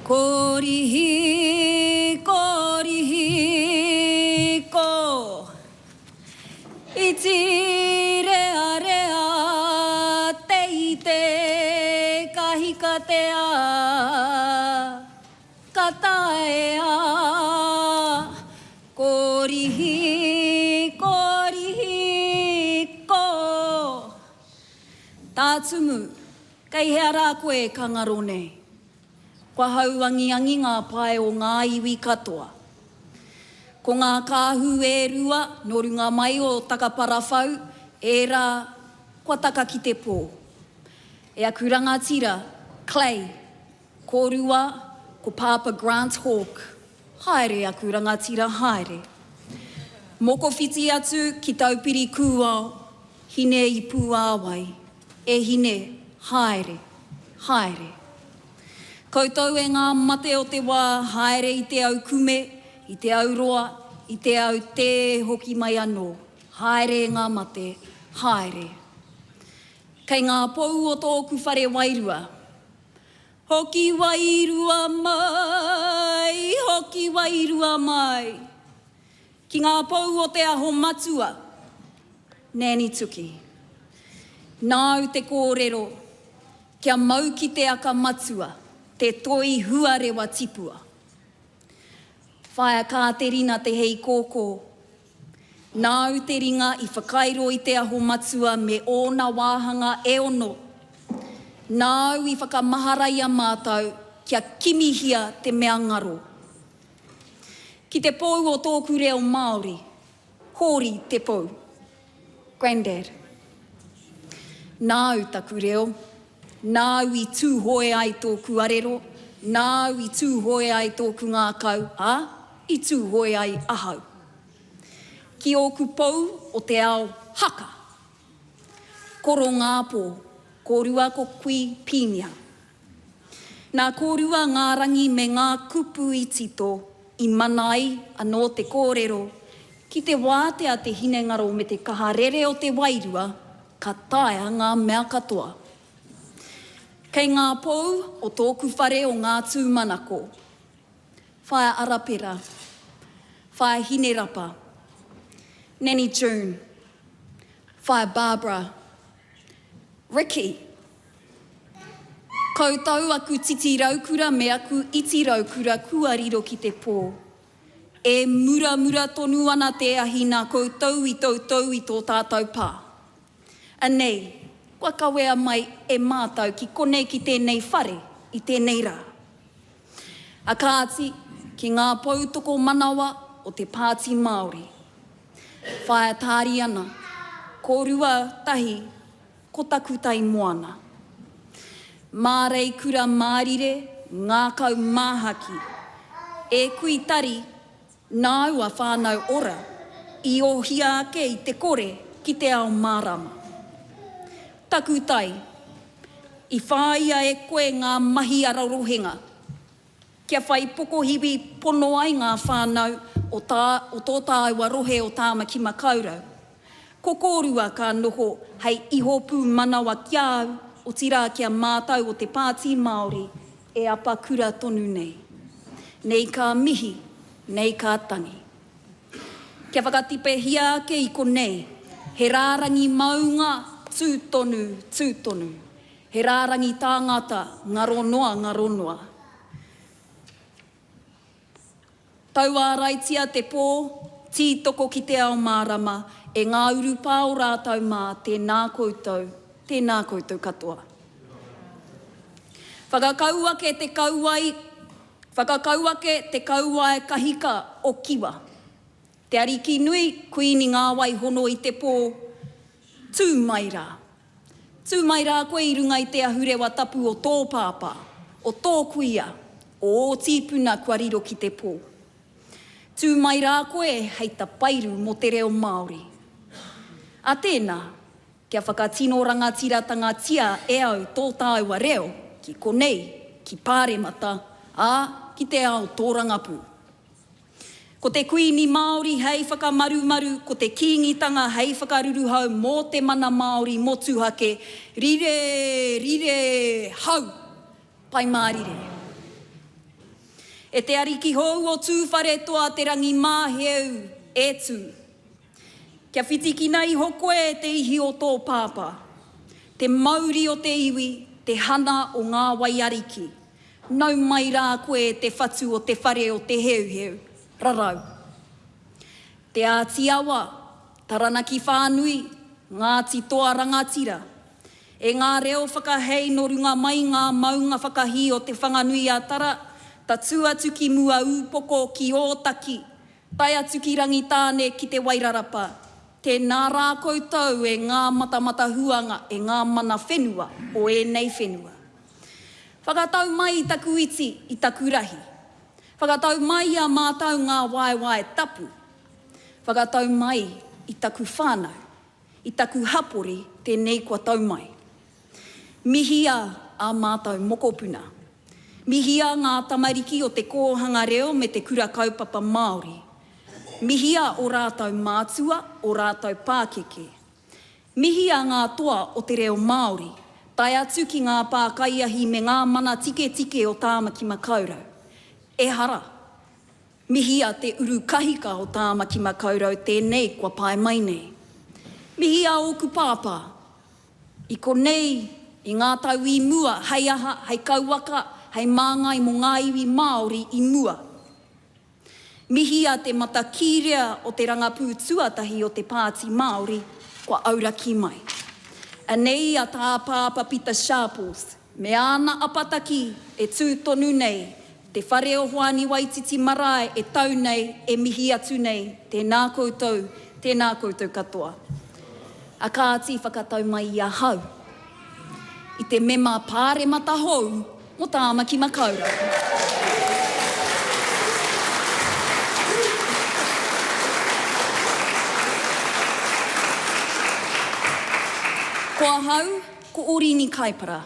Korihi, korihi, ko. Iti rea rea, te ite, kahika te a, kataea. Korihi, korihi, ko. Tātumu, kei hea rā koe kangaro nei. Kua hauangiangi ngā pae o ngā iwi katoa. Ko ngā kāhu e rua, no runga mai o Takapara whau, e rā, kua taka ki te pō. E a kurangatira, Clay, ko rua, ko Papa Grant Hawke. Haere a kurangatira, haere. Moko whiti atu ki taupiri kūao, hine i pū āwai. E hine, haere, haere. Koutou e ngā mate o te wā, haere i te au kume, i te au roa, i te au te hoki mai anō. Haere ngā mate, haere. Kei ngā pou o tōku whare wairua. Hoki wairua mai, hoki wairua mai. Ki ngā pou o te aho matua, nēni tuki. Nāu te kōrero, kia mau ki te aka matua, te toi huarewa tipua. Whaia kā te rina te hei kōkō. Nāu te ringa i whakairo i te aho matua me ōna wāhanga e ono. Nāu i whakamaharaia mātou kia kimihia te mea ngaro. Ki te pou o tōku reo Māori, hori te pou. Granddad. Nāu taku reo. Nāu i tūhoe ai tōku arero, nāu i tūhoe ai tōku ngā kau, i tūhoe ai ahau. Ki ōku pou o te ao haka. Koro ngā pō, korua ko kui pīnia. Nā korua ngā rangi me ngā kupu i tito, i manai anō te kōrero, ki te wātea te hinengaro me te kaharere o te wairua, ka taea ngā mea katoa. Kei ngā pou o tōku whare o ngā tūmanako. Whaia arapera, whaia hinerapa, Neni June, whaia Barbara, Ricky. Koutou aku titi raukura me aku iti raukura kuariro ki te pō. E mura tonu ana te ahi nā koutou i tautou i tō tātou pā. Anei, kua kawea mai e mātou ki konei ki tēnei whare i tēnei rā. A kāti ki ngā pautoko manawa o te Pāti Māori. Whaia tāri ana, ko rua tahi, ko takutai moana. Mārei kura mārire, ngā kau māhaki. E kui tari, nāu a whānau ora, i ohia ake i te kore ki te ao mārama. Takutai, i whāia e koe ngā mahi ararohenga. Kia whai pokohiwi pono ai ngā whānau o tō tāua rohe o Tāmaki Makaurau. Ko kōrua ka noho hei iho pū manawa kia au o tira kia mātau o te Pāti Māori e apa kura tonu nei. Nei ka mihi, nei ka tangi. Kia whakatipe hia ake i konei, he rārangi maunga, tūtonu. He rārangi tāngata, ngaronoa. Tau āraitia te pō, tītoko ki te ao mārama, e ngā urupā o rātau mā, tēnā koutou katoa. Whakakauake te kauai kahika o kiwa. Te ariki nui, kuini ngā wai hono i te pō, tūmaira. Tūmaira koe i runga i te ahurewa tapu o tō pāpā, o tō kuia, o tīpuna kua riro ki te pō. Tūmaira koe hei ta pairu mo te reo Māori. A tēnā, kia whakatino rangatiratanga tia e au tō tāua reo, ki konei, ki pāremata, ki te ao tōrangapū. Ko te kuini Māori hei whakamarumaru, ko te kīngitanga hei whakaruruhau mō te mana Māori motuhake, rire, hau, pai mārire. E te ariki hou o tūwhare toa te rangi māheu e tū. Kia whitiki nei hokoe te ihi o tō pāpā. Te Māori o te iwi, te hana o ngā waiariki. Nau mai rā koe te whatu o te whare o te heuheu. Rarau. Te ātiawa, taranaki whānui, Ngāti toa rangatira. E ngā reo whakahei no runga mai ngā maunga whakahi o te whanganui a tara, ta tuatu ki mua upoko ki ōtaki, tai atu ki rangitāne ki te wairarapa. Tēnā rā koutou e ngā matamata huanga e ngā mana whenua o e nei whenua. Whakatau mai i taku iti i taku rahi. Whakatau mai a mātau ngā waiwai tapu. Whakatau mai i taku whānau, i taku hapori tēnei kua tau mai. Mihia a mātau mokopuna. Mihia ngā tamariki o te kōhanga reo me te kura kaupapa Māori. Mihia o rātau mātua, o rātau pākeke. Mihia ngā toa o te reo Māori, tai atu ki ngā pākaiahi me ngā mana tike o Tāmaki Makaurau. E hara, mihia te uru kahika o Tāmaki Makaurau tēnei kua pai mai nei. Mihia o ku pāpā, i konei, i ngā tau i mua, hei aha, hei kauaka, hei māngai mo ngā iwi Māori i mua. Mihia te matakirea o te rangapū tuatahi o te Pāti Māori, kua aura ki mai. Anei a tā pāpa Peter Sharples, me ana apataki e tūtonu nei, te whare o Hoani Waititi Marae e tau nei, e mihi atu nei, tēnā koutou katoa. A kāti whakatau mai i a hau. I te mema pāre mata hou, mo Tāmaki Makaurau. Kua hau, ko Oriini Kaipara.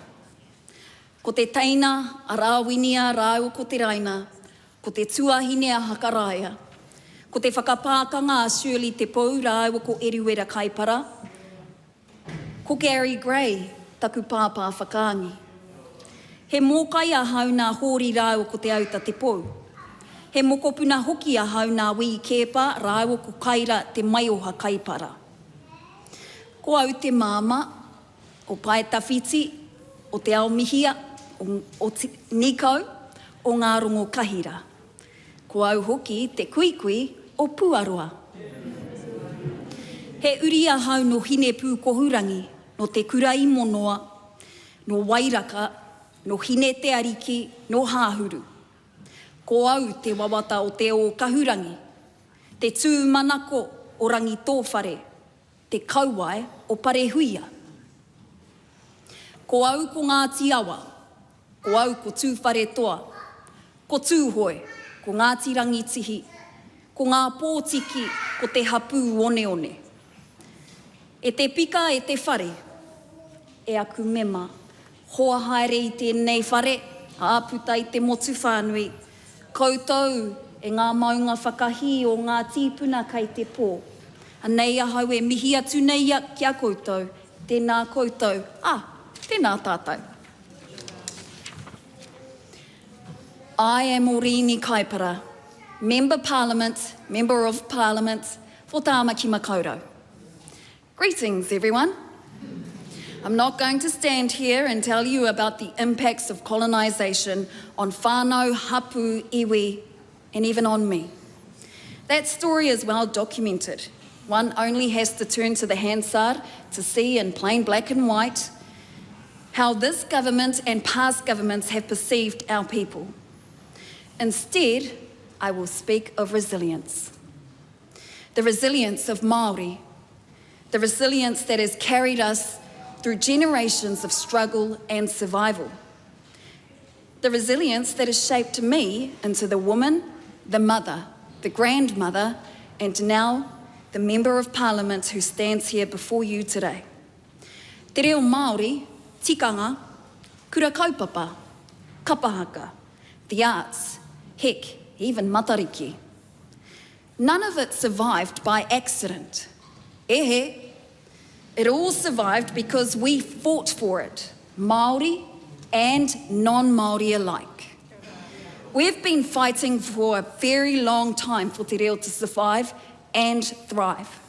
Ko te teina, a rāwinia, rāu ko te raina, ko te tuahine a hakaraia, ko te whakapākanga a Shirley te pou, rāu ko Eriwera Kaipara, ko Gary Gray, taku pāpā whakaangi. He mōkai a hau nā hōri rāu ko te auta te pou. He mokopuna hoki a hau nā wii kepa, rāu ko kaira te maioha Kaipara. Ko au te māma, o pai tawhiti, o te ao mihia, o te nikau, o ngā rongo kahira. Ko au hoki te kuikui o Puaroa. He uri a hau no hine pū kohurangi, no te kura i monoa, no wairaka, no hine te ariki, no hāhuru. Ko au te wawata o te o kahurangi, te tūmanako o rangi tōwhare, te kauai o parehuia. Ko au ko ngā tiawa, ko au ko tūwhare toa, ko tūhoi, ko ngā tirangi tihi, ko ngā pōtiki, ko te hapū one one. E te pika e te whare, e aku mema, hoa haere i tēnei whare, āputa i te motu whānui, koutou e ngā maunga whakahi o ngā tīpuna kai te pō. Anei ahau e mihi atu nei kia koutou, tēnā koutou, tēnā tātou. I am Oriini Kaipara, Member of Parliament for Tāmaki Makaurau. Greetings, everyone. I'm not going to stand here and tell you about the impacts of colonisation on whānau, hapu, iwi, and even on me. That story is well documented. One only has to turn to the Hansard to see in plain black and white how this government and past governments have perceived our people. Instead, I will speak of resilience. The resilience of Māori, the resilience that has carried us through generations of struggle and survival. The resilience that has shaped me into the woman, the mother, the grandmother, and now the Member of Parliament who stands here before you today. Te reo Māori, tikanga, kura kaupapa, kapahaka, the arts, heck, even matariki. None of it survived by accident. It all survived because we fought for it, Māori and non-Māori alike. We've been fighting for a very long time for te reo to survive and thrive.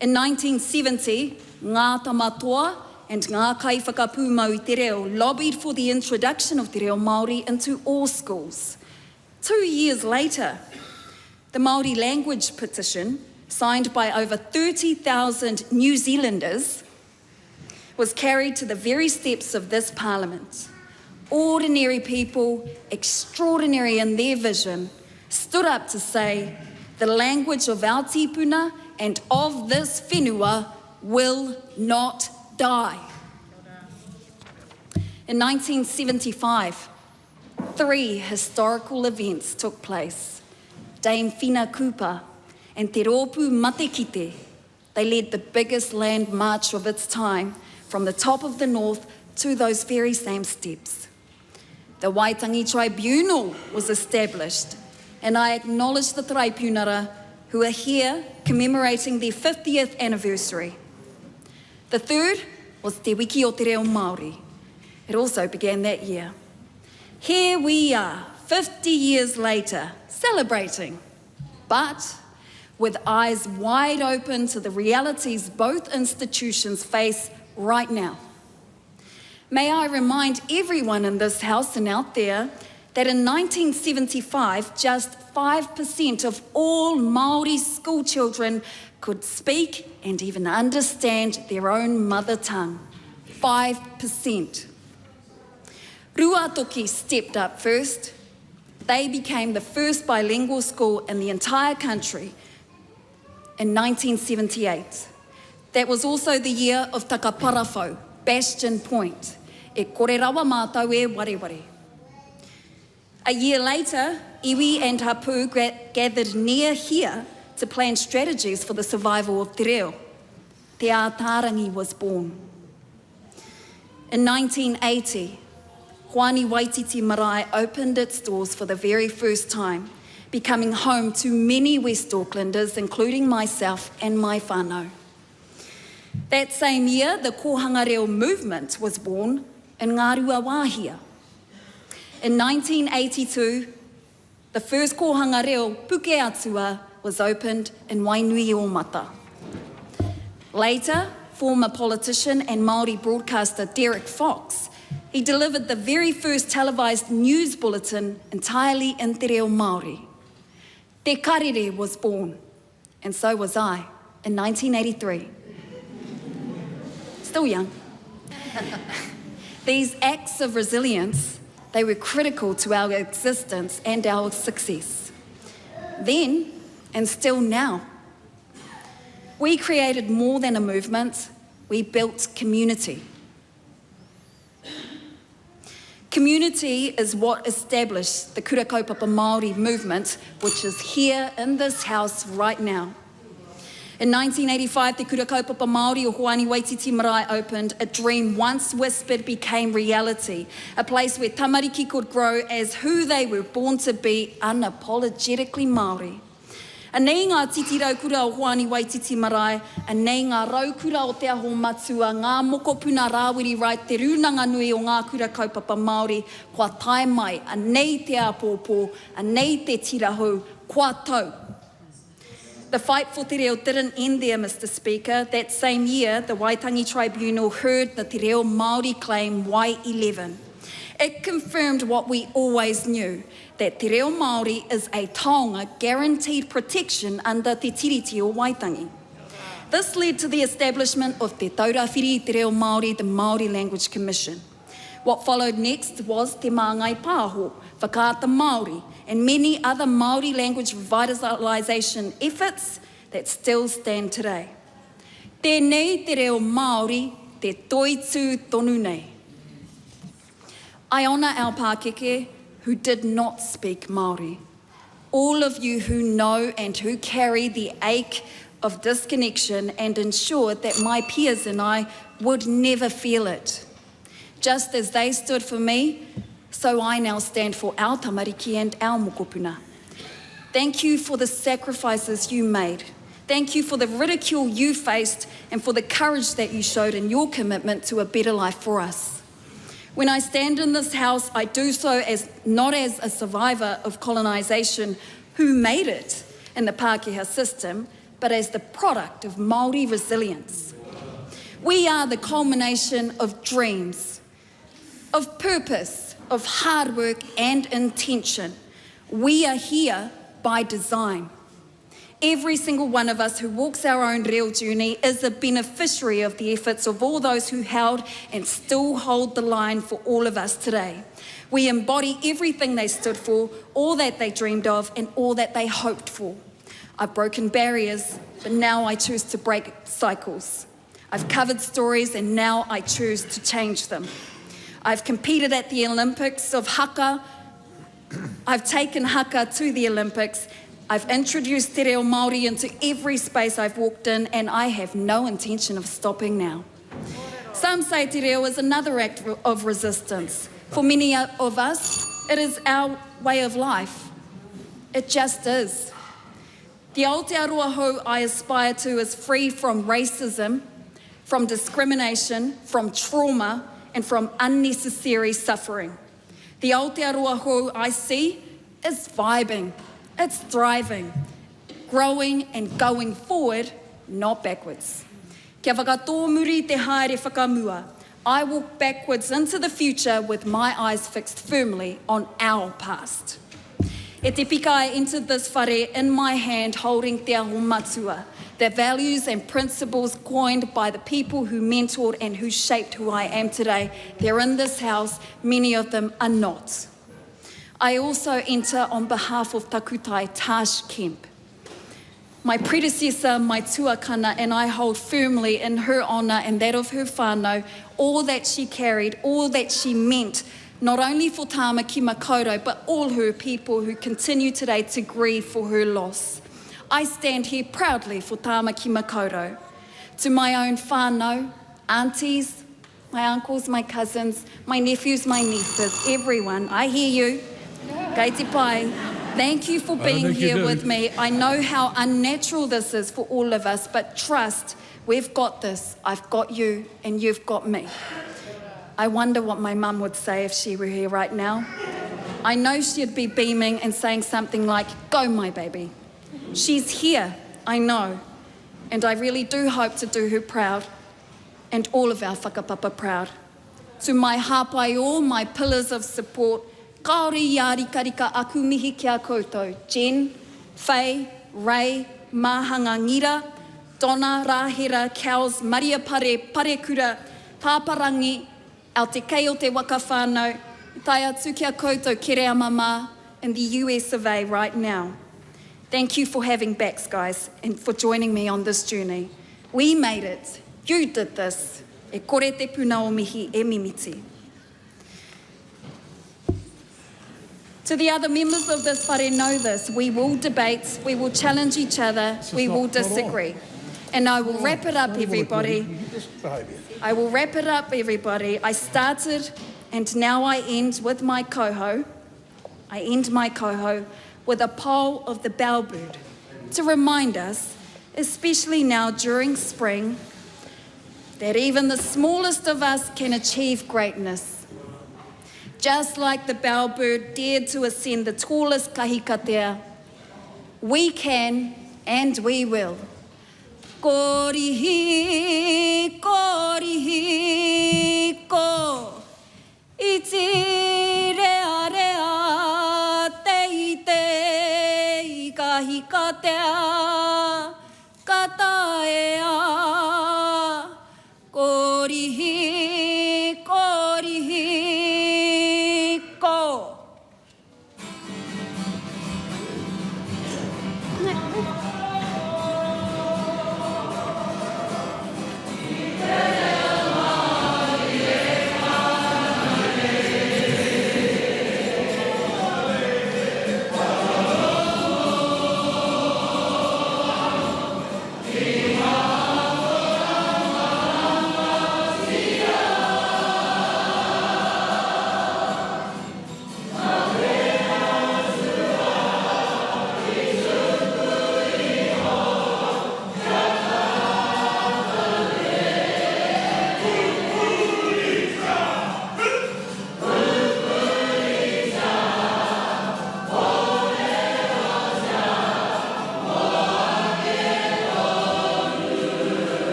In 1970, ngā tamatoa and ngā kaiwhakapūmau i te reo lobbied for the introduction of te reo Māori into all schools. 2 years later, the Māori language petition, signed by over 30,000 New Zealanders, was carried to the very steps of this parliament. Ordinary people, extraordinary in their vision, stood up to say, the language of our tipuna and of this whenua will not die. In 1975, 3 historical events took place. Dame Whina Kupa and Te Rōpū Matekite, they led the biggest land march of its time from the top of the north to those very same steps. The Waitangi Tribunal was established, and I acknowledge the Tribunara who are here commemorating their 50th anniversary. The third was Te Wiki o Te Reo Māori. It also began that year. Here we are, 50 years later, celebrating, but with eyes wide open to the realities both institutions face right now. May I remind everyone in this house and out there that in 1975, just 5% of all Māori school children could speak and even understand their own mother tongue. 5%. Ruatoki stepped up first. They became the first bilingual school in the entire country in 1978. That was also the year of Takaparafo, Bastion Point. E kore rawa mātou e wareware. A year later, iwi and hapu gathered near here to plan strategies for the survival of te reo. Te Ātārangi was born. In 1980, Hoani Waititi Marae opened its doors for the very first time, becoming home to many West Aucklanders, including myself and my whānau. That same year, the Kohanga Reo movement was born in Ngārua Wāhia. In 1982, the first Kohanga Reo Puke Atua was opened in Wainui o Mata. Later, former politician and Māori broadcaster Derek Fox, he delivered the very first televised news bulletin entirely in te reo Māori. Te Karere was born, and so was I, in 1983. Still young. These acts of resilience, they were critical to our existence and our success. Then, and still now, we created more than a movement, we built community. Community is what established the kura kaupapa Māori movement, which is here in this house right now. In 1985, the kura kaupapa Māori o Hoani Waititi Marae opened. A dream once whispered became reality, a place where tamariki could grow as who they were born to be, unapologetically Māori. Anei ngā titi raukura o Hoani Waititi Marae, anei ngā raukura o te aho matua, ngā mokopuna rāwiri rai te rūnanga nui o ngā kura kaupapa Māori, kua tae mai, anei te apōpō, anei te tirahu, kua tau. The fight for te reo didn't end there, Mr. Speaker. That same year, the Waitangi Tribunal heard the te reo Māori claim Y11. It confirmed what we always knew, that te reo Māori is a taonga guaranteed protection under te tiriti o Waitangi. This led to the establishment of te Taurawhiri te reo Māori, the Māori Language Commission. What followed next was te Māngai Pāho, Whakaata Māori, and many other Māori language revitalization efforts that still stand today. Tēnei te reo Māori, te toitū tonu nei. I honour our Pākeke who did not speak Māori. All of you who know and who carry the ache of disconnection and ensured that my peers and I would never feel it. Just as they stood for me, so I now stand for our tamariki and our mokopuna. Thank you for the sacrifices you made. Thank you for the ridicule you faced and for the courage that you showed in your commitment to a better life for us. When I stand in this house, I do so not as a survivor of colonisation who made it in the Pākehā system, but as the product of Māori resilience. We are the culmination of dreams, of purpose, of hard work and intention. We are here by design. Every single one of us who walks our own real journey is a beneficiary of the efforts of all those who held and still hold the line for all of us today. We embody everything they stood for, all that they dreamed of, and all that they hoped for. I've broken barriers, but now I choose to break cycles. I've covered stories, and now I choose to change them. I've competed at the Olympics of haka. I've taken haka to the Olympics. I've introduced te reo Māori into every space I've walked in, and I have no intention of stopping now. Some say te reo is another act of resistance. For many of us, it is our way of life. It just is. The Aotearoa hou I aspire to is free from racism, from discrimination, from trauma, and from unnecessary suffering. The Aotearoa hou I see is vibing. It's thriving, growing and going forward, not backwards. Kia whakatō muri te haere whakamua. I walk backwards into the future with my eyes fixed firmly on our past. E te pika I entered this whare in my hand holding te aho matua, the values and principles coined by the people who mentored and who shaped who I am today. They're in this house, many of them are not. I also enter on behalf of Takutai Tarsh Kemp. My predecessor, my tuakana, and I hold firmly in her honour and that of her whānau all that she carried, all that she meant, not only for Tāmaki Makaurau, but all her people who continue today to grieve for her loss. I stand here proudly for Tāmaki Makaurau. To my own whānau, aunties, my uncles, my cousins, my nephews, my nieces, everyone, I hear you. Kei te pai. Thank you for being here with me. I know how unnatural this is for all of us, but trust, we've got this. I've got you and you've got me. I wonder what my mum would say if she were here right now. I know she'd be beaming and saying something like, "Go, my baby." She's here, I know, and I really do hope to do her proud and all of our whakapapa proud. To my hāpai, my pillars of support, kaore iari karika aku mihi kia koutou. Jen, Faye, Ray, Mahanga Ngira, Donna, Rahira, Cows, Maria Pare, Pare Kura, Pāparangi, ao te kei o te waka whānau, tai atu kia koutou kere mama in the US of A right now. Thank you for having backs, guys, and for joining me on this journey. We made it. You did this. E kore te puna o mihi e mimiti. To the other members of this whare know this. We will debate, we will challenge each other, we will disagree. And I will wrap it up, everybody. I will wrap it up, everybody. I started and now I end with my coho. I end my coho with a poll of the bellbird to remind us, especially now during spring, that even the smallest of us can achieve greatness. Just like the bellbird dared to ascend the tallest kahikatea, we can and we will. Korihi, korihi, ko, iti rea rea, te te, kahikatea, kataea, korihi, korihi, ko.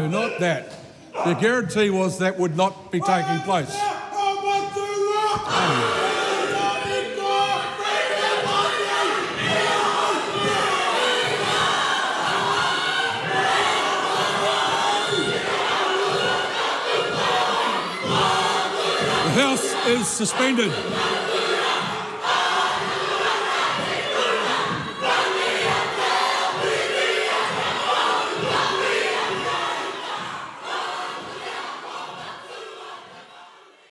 No, not that. The guarantee was that would not be taking place. The House is suspended.